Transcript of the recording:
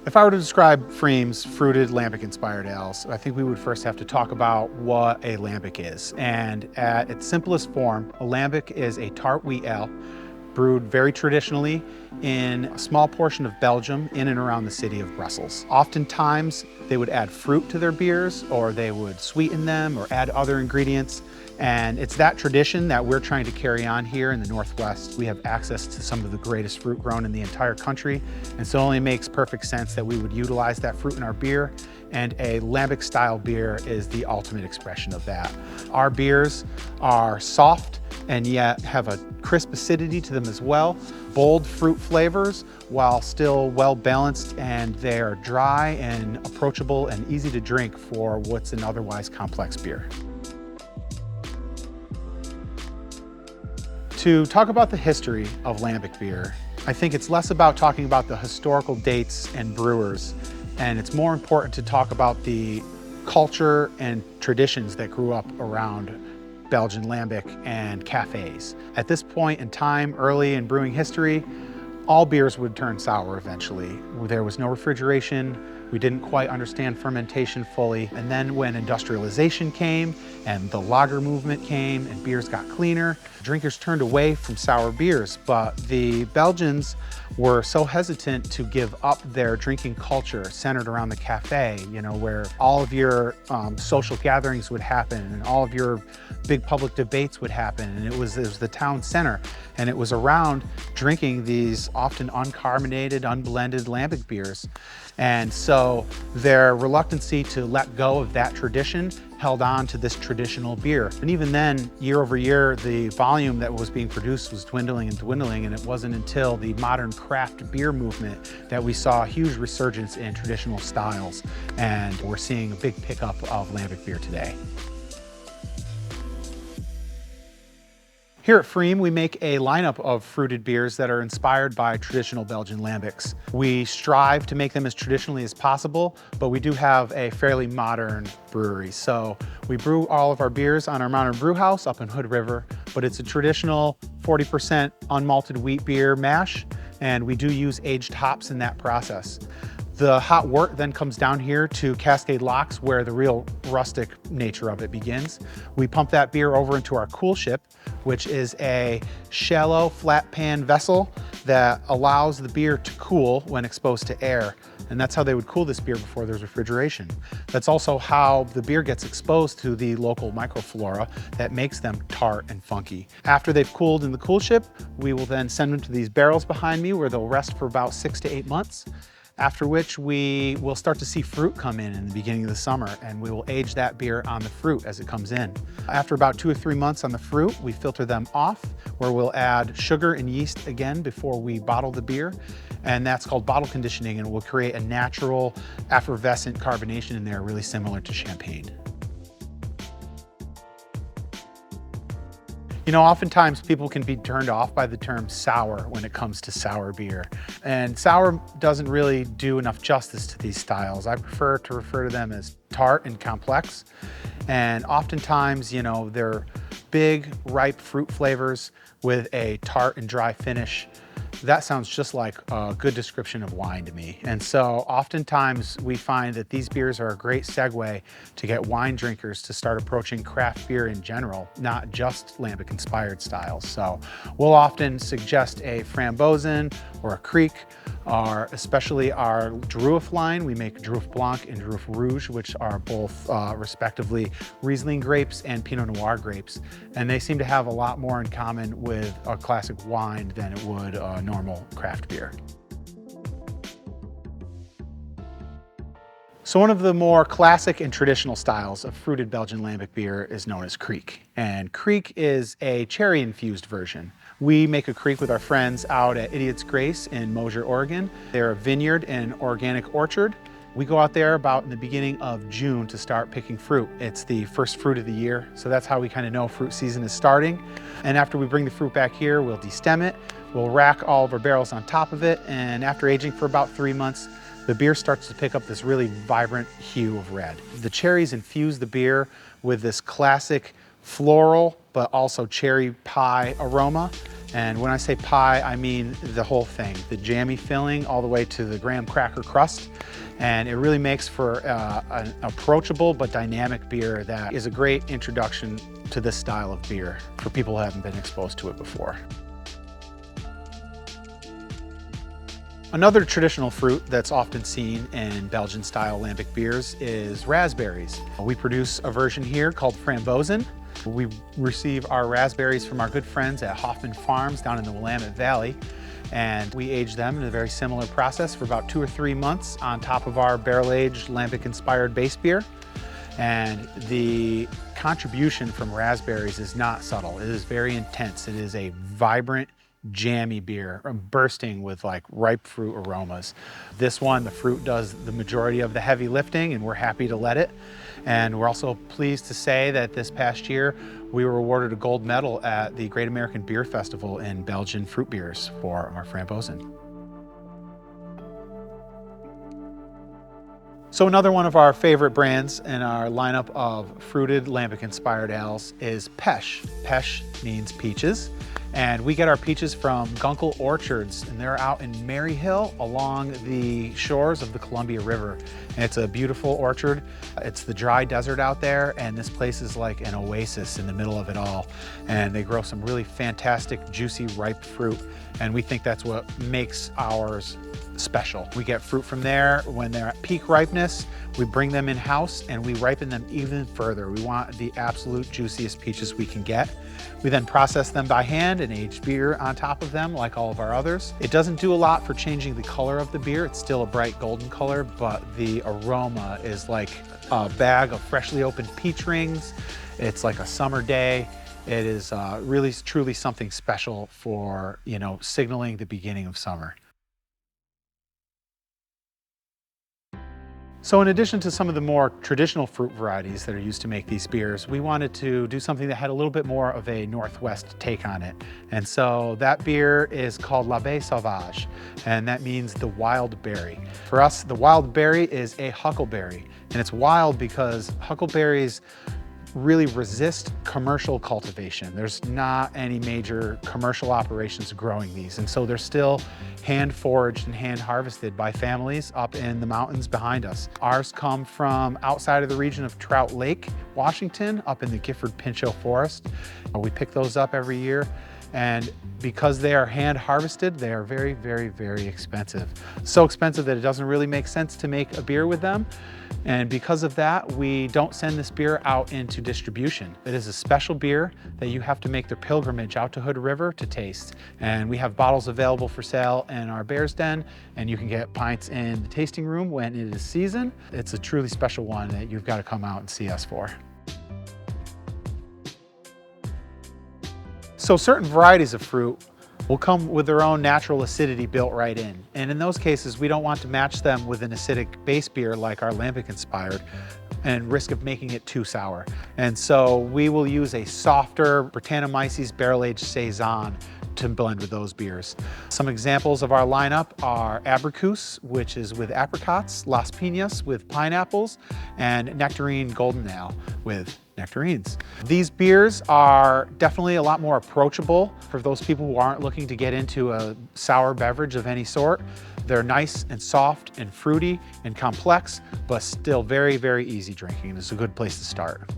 If I were to describe pFriem's fruited lambic-inspired ales, I think we would first have to talk about what a lambic is. And at its simplest form, a lambic is a tart wheat ale brewed very traditionally in a small portion of Belgium in and around the city of Brussels. Oftentimes, they would add fruit to their beers, or they would sweeten them or add other ingredients. And it's that tradition that we're trying to carry on here in the Northwest. We have access to some of the greatest fruit grown in the entire country, and so it only makes perfect sense that we would utilize that fruit in our beer, and a lambic style beer is the ultimate expression of that. Our beers are soft and yet have a crisp acidity to them as well. Bold fruit flavors while still well balanced, and they are dry and approachable and easy to drink for what's an otherwise complex beer. To talk about the history of lambic beer, I think it's less about talking about the historical dates and brewers, and it's more important to talk about the culture and traditions that grew up around Belgian lambic and cafes. At this point in time, early in brewing history, all beers would turn sour eventually. There was no refrigeration. We didn't quite understand fermentation fully. And then when industrialization came and the lager movement came and beers got cleaner, drinkers turned away from sour beers. But the Belgians were so hesitant to give up their drinking culture centered around the cafe, where all of your social gatherings would happen and all of your big public debates would happen. And it was the town center. And it was around drinking these often uncarbonated, unblended lambic beers. And so their reluctancy to let go of that tradition held on to this traditional beer. And even then, year over year, the volume that was being produced was dwindling and dwindling, and it wasn't until the modern craft beer movement that we saw a huge resurgence in traditional styles, and we're seeing a big pickup of lambic beer today. Here at pFriem, we make a lineup of fruited beers that are inspired by traditional Belgian lambics. We strive to make them as traditionally as possible, but we do have a fairly modern brewery. So we brew all of our beers on our modern brew house up in Hood River, but it's a traditional 40% unmalted wheat beer mash, and we do use aged hops in that process. The hot wort then comes down here to Cascade Locks, where the real rustic nature of it begins. We pump that beer over into our cool ship, which is a shallow flat pan vessel that allows the beer to cool when exposed to air. And that's how they would cool this beer before there's refrigeration. That's also how the beer gets exposed to the local microflora that makes them tart and funky. After they've cooled in the cool ship, we will then send them to these barrels behind me where they'll rest for about 6 to 8 months. After which we will start to see fruit come in the beginning of the summer, and we will age that beer on the fruit as it comes in. After about 2 or 3 months on the fruit, we filter them off, where we'll add sugar and yeast again before we bottle the beer. And that's called bottle conditioning, and will create a natural effervescent carbonation in there, really similar to champagne. Oftentimes people can be turned off by the term sour when it comes to sour beer. And sour doesn't really do enough justice to these styles. I prefer to refer to them as tart and complex. And oftentimes, they're big, ripe fruit flavors with a tart and dry finish. That sounds just like a good description of wine to me. And so oftentimes we find that these beers are a great segue to get wine drinkers to start approaching craft beer in general, not just lambic inspired styles. So we'll often suggest a Frambozen or a Kriek, or especially our Druif line. We make Druif Blanc and Druif Rouge, which are both respectively Riesling grapes and Pinot Noir grapes. And they seem to have a lot more in common with a classic wine than it would a normal craft beer. So one of the more classic and traditional styles of fruited Belgian lambic beer is known as Kriek. And Kriek is a cherry-infused version. We make a Kriek with our friends out at Idiot's Grace in Mosier, Oregon. They're a vineyard and organic orchard. We go out there about in the beginning of June to start picking fruit. It's the first fruit of the year, so that's how we kind of know fruit season is starting. And after we bring the fruit back here, we'll destem it. We'll rack all of our barrels on top of it, and after aging for about 3 months, the beer starts to pick up this really vibrant hue of red. The cherries infuse the beer with this classic floral but also cherry pie aroma. And when I say pie, I mean the whole thing, the jammy filling all the way to the graham cracker crust. And it really makes for an approachable but dynamic beer that is a great introduction to this style of beer for people who haven't been exposed to it before. Another traditional fruit that's often seen in Belgian-style lambic beers is raspberries. We produce a version here called Frambozen. We receive our raspberries from our good friends at Hoffman Farms down in the Willamette Valley, and we age them in a very similar process for about 2 or 3 months on top of our barrel-aged lambic-inspired base beer. And the contribution from raspberries is not subtle. It is very intense. It is a vibrant, jammy beer, bursting with like ripe fruit aromas. This one, the fruit does the majority of the heavy lifting, and we're happy to let it. And we're also pleased to say that this past year, we were awarded a gold medal at the Great American Beer Festival in Belgian fruit beers for our Frambozen. So another one of our favorite brands in our lineup of fruited lambic-inspired ales is Pesh. Pesh means peaches. And we get our peaches from Gunkel Orchards, and they're out in Maryhill along the shores of the Columbia River. And it's a beautiful orchard. It's the dry desert out there, and this place is like an oasis in the middle of it all. And they grow some really fantastic, juicy, ripe fruit. And we think that's what makes ours special. We get fruit from there when they're at peak ripeness. We bring them in-house and we ripen them even further. We want the absolute juiciest peaches we can get. We then process them by hand and age beer on top of them like all of our others. It doesn't do a lot for changing the color of the beer. It's still a bright golden color, but the aroma is like a bag of freshly opened peach rings. It's like a summer day. It is really truly something special for, signaling the beginning of summer. So in addition to some of the more traditional fruit varieties that are used to make these beers, we wanted to do something that had a little bit more of a Northwest take on it. And so that beer is called La Baie Sauvage, and that means the wild berry. For us, the wild berry is a huckleberry, and it's wild because huckleberries really resist commercial cultivation. There's not any major commercial operations growing these, and so they're still hand foraged and hand harvested by families up in the mountains behind us. Ours come from outside of the region of Trout Lake, Washington, up in the Gifford-Pinchot Forest. We pick those up every year, and because they are hand harvested, they are very, very, very expensive. So expensive that it doesn't really make sense to make a beer with them. And because of that, we don't send this beer out into distribution. It is a special beer that you have to make the pilgrimage out to Hood River to taste. And we have bottles available for sale in our Bear's Den, and you can get pints in the tasting room when it is season. It's a truly special one that you've got to come out and see us for. So certain varieties of fruit will come with their own natural acidity built right in. And in those cases, we don't want to match them with an acidic base beer like our Lambic inspired and risk of making it too sour. And so we will use a softer Brettanomyces barrel-aged Saison to blend with those beers. Some examples of our lineup are Abricus, which is with apricots, Las Piñas with pineapples, and Nectarine Golden Ale with nectarines. These beers are definitely a lot more approachable for those people who aren't looking to get into a sour beverage of any sort. They're nice and soft and fruity and complex, but still very, very easy drinking. It's a good place to start.